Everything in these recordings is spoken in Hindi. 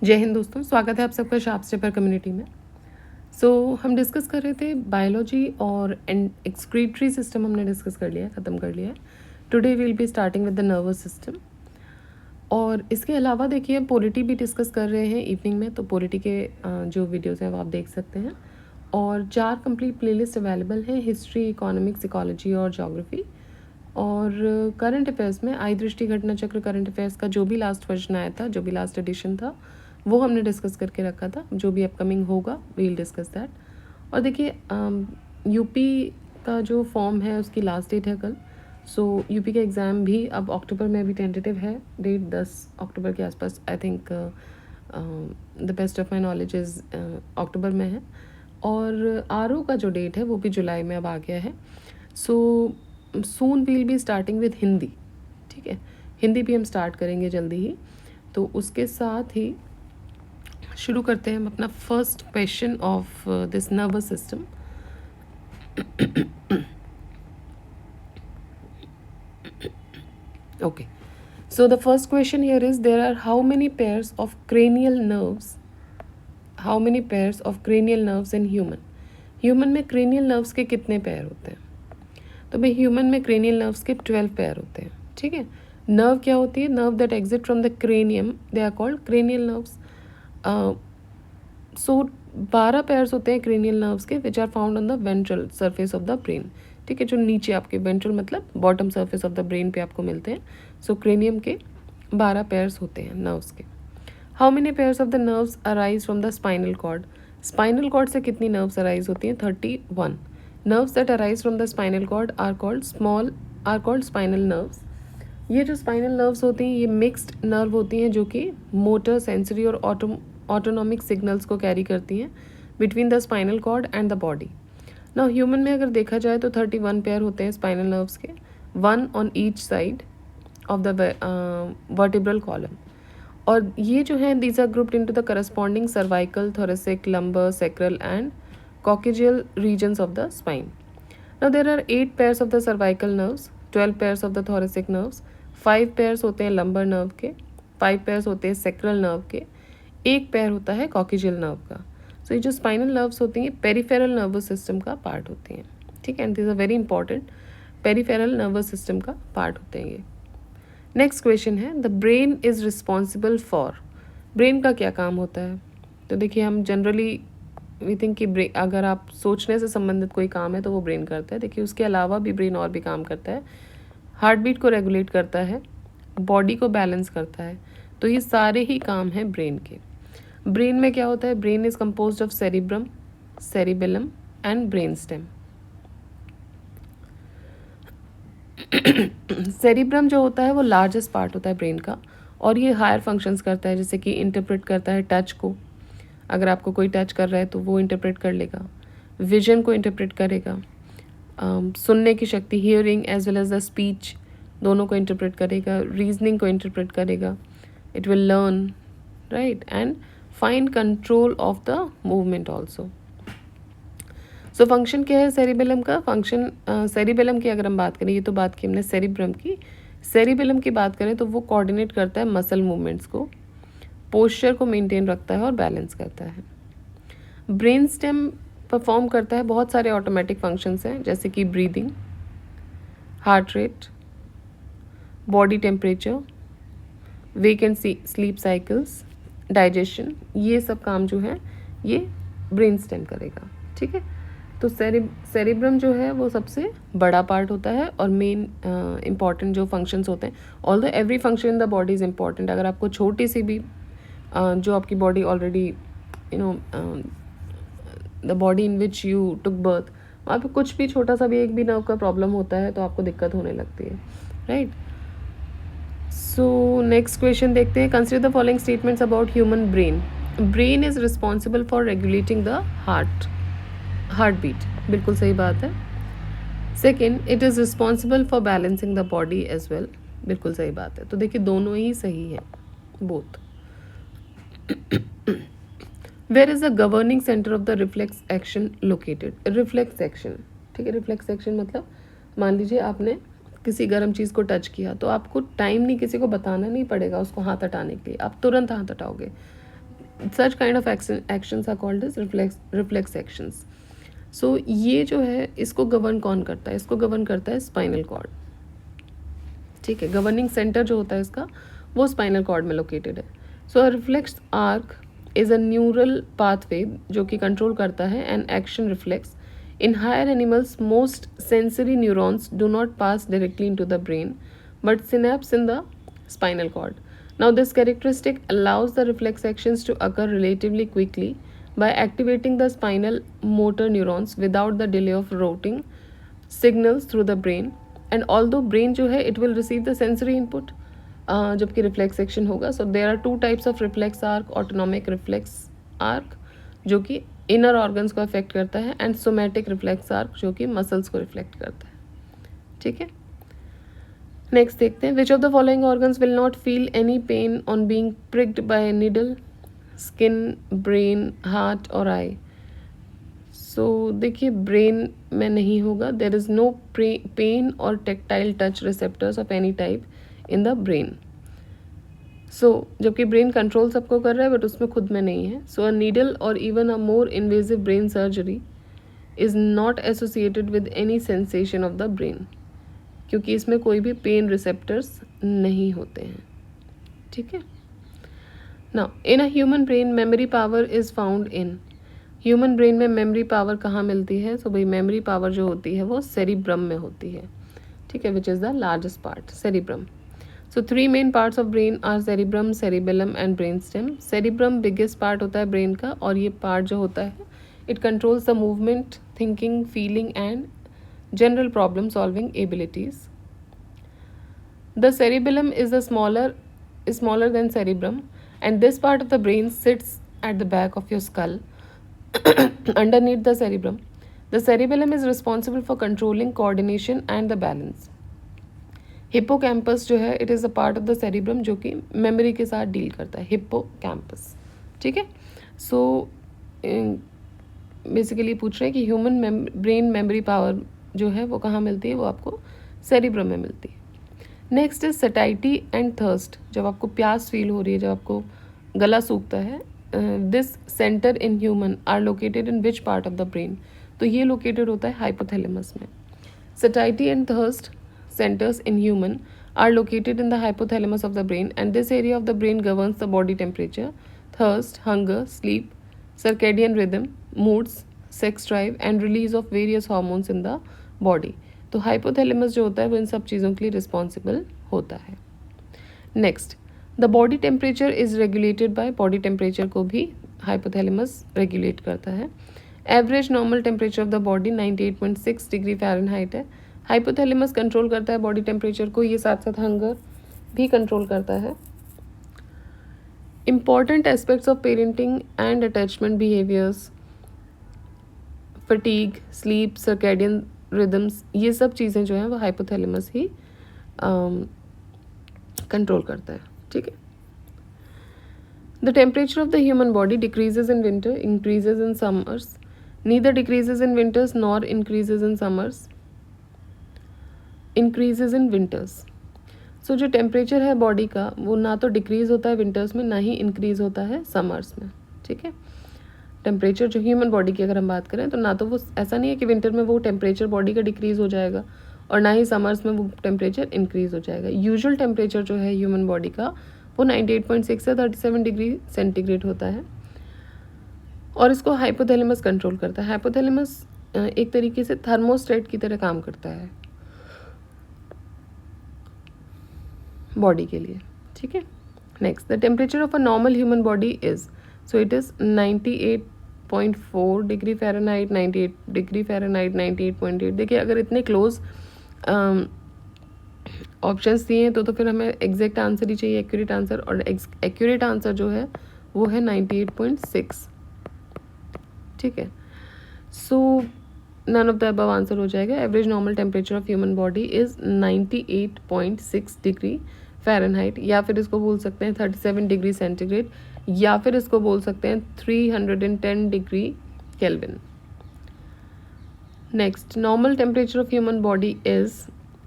जय हिंद दोस्तों, स्वागत है आप सबका शार्प स्टेपर कम्युनिटी में। हम डिस्कस कर रहे थे बायोलॉजी और एक्सक्रीटरी सिस्टम हमने डिस्कस कर लिया है, ख़त्म कर लिया है। Today will be starting with the nervous system. और इसके अलावा देखिए पोलिटी भी डिस्कस कर रहे हैं इवनिंग में, तो पोलिटी के जो वीडियोज़ हैं वो आप देख सकते हैं। और 4 कंप्लीट प्लेलिस्ट अवेलेबल हैं, हिस्ट्री, इकोनॉमिक्स, इकोलॉजी और जोग्राफी। और करंट अफेयर्स में आई दृष्टि घटना चक्र करंट अफेयर्स का जो भी लास्ट वर्जन आया था, जो भी लास्ट एडिशन था, वो हमने डिस्कस करके रखा था। जो भी अपकमिंग होगा वील डिस्कस दैट। और देखिए यूपी का जो फॉर्म है उसकी लास्ट डेट है कल। यूपी का एग्ज़ाम भी अब अक्टूबर में अभी टेंटेटिव है, डेट 10 अक्टूबर के आसपास। I think the best of my knowledge is October में है। और आरओ का जो डेट है वो भी जुलाई में अब आ गया है। Soon we'll be starting with Hindi. ठीक है, हिंदी भी हम स्टार्ट करेंगे जल्दी ही। तो उसके साथ ही शुरू करते हैं हम अपना first question of this nervous system. Okay, so the first question here is, there are how many pairs of cranial nerves in human में cranial nerves के कितने पेयर होते हैं? तो भाई ह्यूमन में cranial nerves के 12 पेयर होते हैं। ठीक है, नर्व क्या होती है? Nerve that exit from the cranium, they are called cranial nerves। 12 pairs होते हैं क्रेनियल नर्व्स के, which are found on the ventral surface of the brain. ठीक है, जो नीचे आपके वेंट्रल मतलब bottom surface of the brain पे आपको मिलते हैं। क्रेनियम के 12 पेयर्स होते हैं नर्व्स के। How many pairs of the nerves arise from the spinal cord? Spinal cord से कितनी नर्व्स अराइज होती हैं? 31 nerves that arise from the spinal cord are called spinal nerves. ये जो स्पाइनल नर्व्स होती हैं ये मिक्स्ड नर्व होती हैं, जो कि मोटर, सेंसरी और ऑटोनॉमिक सिग्नल्स को कैरी करती हैं between the spinal cord and the body. Now human में अगर देखा जाए तो 31 पेयर होते हैं स्पाइनल नर्व्स के, 1 on each side of the vertebral column. और ये जो है these are grouped into the corresponding cervical, thoracic, lumbar, sacral and coccygeal regions of the spine. Now there are 8 pairs of the cervical nerves, 12 pairs of the thoracic nerves, 5 pairs होते हैं लंबर नर्व के, 5 पेयर्स होते हैं सैक्रल नर्व के, 1 पेयर होता है कॉकेजियल नर्व का। ये जो स्पाइनल नर्व्स होती हैं पेरिफेरल नर्वस सिस्टम का पार्ट होती हैं। ठीक है, and this are very important, peripheral nervous system का पार्ट होते हैं ये। नेक्स्ट क्वेश्चन है, the brain is responsible for. Brain का क्या काम होता है? तो देखिए हम जनरली वी थिंक कि अगर आप सोचने से संबंधित कोई काम है तो वो ब्रेन करता है। देखिए उसके अलावा भी ब्रेन और भी काम करता है, हार्ट बीट को रेगुलेट करता है, बॉडी को बैलेंस करता है। तो ये सारे ही काम हैं ब्रेन के। ब्रेन में क्या होता है? Brain is composed of cerebrum, cerebellum and brain stem. Cerebrum जो होता है वो लार्जेस्ट पार्ट होता है ब्रेन का, और ये हायर फंक्शंस करता है, जैसे कि इंटरप्रेट करता है टच को। अगर आपको कोई टच कर रहा है तो वो इंटरप्रेट कर लेगा, विजन को इंटरप्रेट करेगा, सुनने की शक्ति, hearing as well as the speech, दोनों को इंटरप्रेट करेगा, रीजनिंग को इंटरप्रेट करेगा, it will learn, right, and find control of the movement also. Function क्या है सेरिबेलम का? फंक्शन सेरिबेलम की अगर हम बात करें, ये तो बात की हमने सेरिब्रम की, सेरिबेलम की बात करें तो वो कोऑर्डिनेट करता है मसल मूवमेंट्स को, पोस्चर को मेंटेन रखता है और बैलेंस करता है। ब्रेन स्टेम परफॉर्म करता है बहुत सारे ऑटोमेटिक फंक्शंस हैं, जैसे कि breathing, heart rate, body temperature, wake and sleep cycles, digestion. ये सब काम जो है ये ब्रेन स्टेम करेगा। ठीक है, तो सेरिब्रम जो है वो सबसे बड़ा पार्ट होता है और मेन इम्पॉर्टेंट जो फंक्शंस होते हैं। Although every function in the body is important. अगर आपको छोटी सी भी जो आपकी body already the body in which you took birth, वहाँ पे कुछ भी छोटा सा भी एक भी नर्व का प्रॉब्लम होता है तो आपको दिक्कत होने लगती है, राइट। नेक्स्ट क्वेश्चन देखते हैं, consider the following statements about human brain. Brain is responsible for regulating the heart beat, बिल्कुल सही बात है। Second, it is responsible for balancing the body as well, बिल्कुल सही बात है। तो देखिए दोनों ही सही है, both. Where is the governing centre of the reflex action located? Reflex action, ठीक है, रिफ्लेक्स एक्शन मतलब मान लीजिए आपने किसी गर्म चीज़ को टच किया तो आपको टाइम नहीं, किसी को बताना नहीं पड़ेगा उसको हाथ हटाने के लिए, आप तुरंत हाथ हटाओगे। Such kind of actions are called as reflex actions. So ये जो है इसको गवर्न कौन करता है? इसको गवर्न करता है स्पाइनल कॉर्ड. ठीक है, गवर्निंग सेंटर जो होता है इसका वो स्पाइनल कॉर्ड में लोकेटेड है. So a reflex arc is a neural pathway जो कि कंट्रोल करता है an action reflex. In higher animals most sensory neurons do not pass directly into the brain but synapse in the spinal cord. Now, this characteristic allows the reflex actions to occur relatively quickly by activating the spinal motor neurons without the delay of routing signals through the brain. And although brain जो है it will receive the sensory input जबकि reflex action होगा. So there are two types of reflex arc, autonomic reflex arc जो कि inner organs को affect करता है and somatic reflex arc जो कि muscles को reflect करता है. ठीक है, नेक्स्ट देखते हैं. Which of the following organs will not feel any pain on being pricked by needle? Skin, brain, heart और आई. सो देखिए ब्रेन में नहीं होगा. देर इज़ नो पेन और tactile touch receptors of any type in the brain. So जबकि ब्रेन कंट्रोल सबको कर रहा है बट उसमें खुद में नहीं है. सो अ नीडल और even a more invasive brain surgery is not associated with any sensation of the brain क्योंकि इसमें कोई भी पेन रिसेप्टर्स नहीं होते हैं. ठीक है. Now in a human brain memory power is found in. Human brain में मेमोरी पावर कहाँ मिलती है? सो भाई मेमोरी पावर जो होती है वो सेरिब्रम में होती है. ठीक है, which is the largest part, cerebrum. So 3 main parts of brain are cerebrum, cerebellum and brain stem. Cerebrum biggest part होता है ब्रेन का और ये पार्ट जो होता है it controls the movement, thinking, feeling and general problem solving abilities. The cerebellum is smaller than cerebrum and this part of the brain sits at the back of your skull underneath the cerebrum. The cerebellum is responsible for controlling coordination and the balance. Hippocampus जो है it is a part of the cerebrum जो कि memory के साथ डील करता है. Hippocampus. ठीक है. So बेसिकली पूछ रहे हैं कि ह्यूमन ब्रेन मेमोरी पावर जो है वो कहाँ मिलती है? वो आपको सेरिब्रम में मिलती है. Next is satiety and thirst. जब आपको प्यास फील हो रही है, जब आपको गला सूखता है, this centre in human are located in which part of the brain? तो ये लोकेटेड होता है हाइपोथैलेमस में. Satiety and thirst centers in human are located in the hypothalamus of the brain and this area of the brain governs the body temperature, thirst, hunger, sleep, circadian rhythm, moods, sex drive and release of various hormones in the body. तो हाइपोथैलेमस जो होता है वो इन सब चीज़ों के लिए रिस्पॉन्सिबल होता है. Next, the body temperature is regulated by. Body temperature को भी हाइपोथैलेमस रेगुलेट करता है. Average normal temperature of the body 98.6 degree Fahrenheit है. हाइपोथैलेमस कंट्रोल करता है बॉडी टेम्परेचर को, ये साथ साथ हंगर भी कंट्रोल करता है. Important aspects of parenting and attachment behaviours, fatigue, sleep, circadian rhythms, ये सब चीज़ें जो हैं वो हाइपोथैलेमस ही कंट्रोल करता है. ठीक है. The temperature of the human body decreases in winter, increases in summers. Neither decreases in winters nor increases in summers. Increases in winters. So जो टेम्परेचर है बॉडी का वो ना तो डिक्रीज़ होता है विंटर्स में, ना ही इंक्रीज़ होता है समर्स में. ठीक है. टेम्परेचर जो ह्यूमन बॉडी की अगर हम बात करें तो ना तो वो ऐसा नहीं है कि विंटर में वो टेम्परेचर बॉडी का डिक्रीज़ हो जाएगा और ना ही समर्स में वो टेम्परेचर इंक्रीज़ हो जाएगा. यूजुअल टेम्परेचर जो है ह्यूमन बॉडी का वो 98.6 से 37 डिग्री सेंटीग्रेड होता है और इसको हाइपोथैलेमस कंट्रोल करता है. हाइपोथैलेमस एक तरीके से थर्मोस्टेट की तरह काम करता है बॉडी के लिए. ठीक है. Next, the temperature of a normal human body is, so it is 98.4 degree Fahrenheit, 98 degree Fahrenheit, 98.8. देखिए अगर इतने क्लोज ऑप्शंस दिए हैं तो फिर हमें एग्जैक्ट आंसर ही चाहिए, एक्यूरेट आंसर, और एक्यूरेट आंसर जो है वो है 98.6. ठीक है. So none of the above answer हो जाएगा. Average normal temperature of human body is 98.6 degree Fahrenheit, या फिर इसको बोल सकते हैं 37 डिग्री सेंटीग्रेड, या फिर इसको बोल सकते हैं 310 degree kelvin. Next, normal temperature of human body is,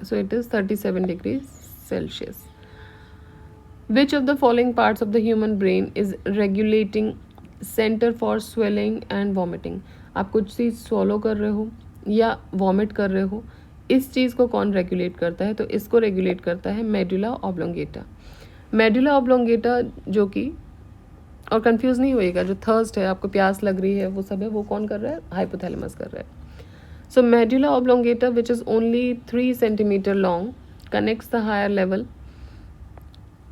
so it is 37 degree Celsius. Which of the following parts of the human brain is regulating centre for swelling and vomiting. आप कुछ चीज़ swallow कर रहे हो या वॉमिट कर रहे हो, इस चीज़ को कौन रेगुलेट करता है? तो इसको रेगुलेट करता है मेडुला ऑब्लोंगेटा। मेडुला ऑब्लोंगेटा जो कि, और कंफ्यूज नहीं होइएगा, जो थर्स्ट है, आपको प्यास लग रही है, वो सब है, वो कौन कर रहा है? हाइपोथैलेमस कर रहा है। So medulla oblongata which is only 3 centimetre long connects the higher level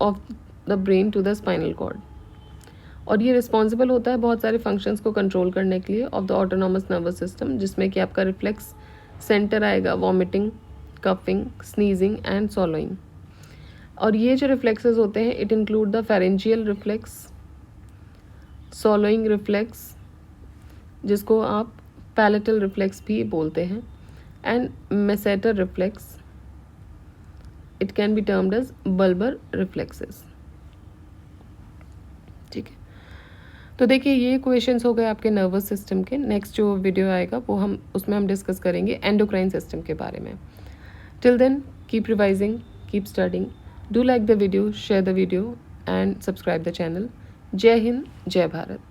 of the brain to the spinal cord, और ये रिस्पॉन्सिबल होता है बहुत सारे फंक्शंस को कंट्रोल करने के लिए of the autonomous nervous system, जिसमें कि आपका रिफ्लेक्स सेंटर आएगा vomiting, coughing, sneezing and swallowing. और ये जो रिफ्लेक्सेस होते हैं, it include the pharyngeal reflex, swallowing reflex जिसको आप पैलेटल रिफ्लेक्स भी बोलते हैं, and masseter reflex, it can be termed as bulbar reflexes. ठीक है, तो देखिए ये क्वेश्चंस हो गए आपके नर्वस सिस्टम के। नेक्स्ट जो वीडियो आएगा वो उसमें हम डिस्कस करेंगे एंडोक्राइन सिस्टम के बारे में। Till then keep revising, keep studying, do like the video, share the video and subscribe the channel. जय हिंद, जय भारत।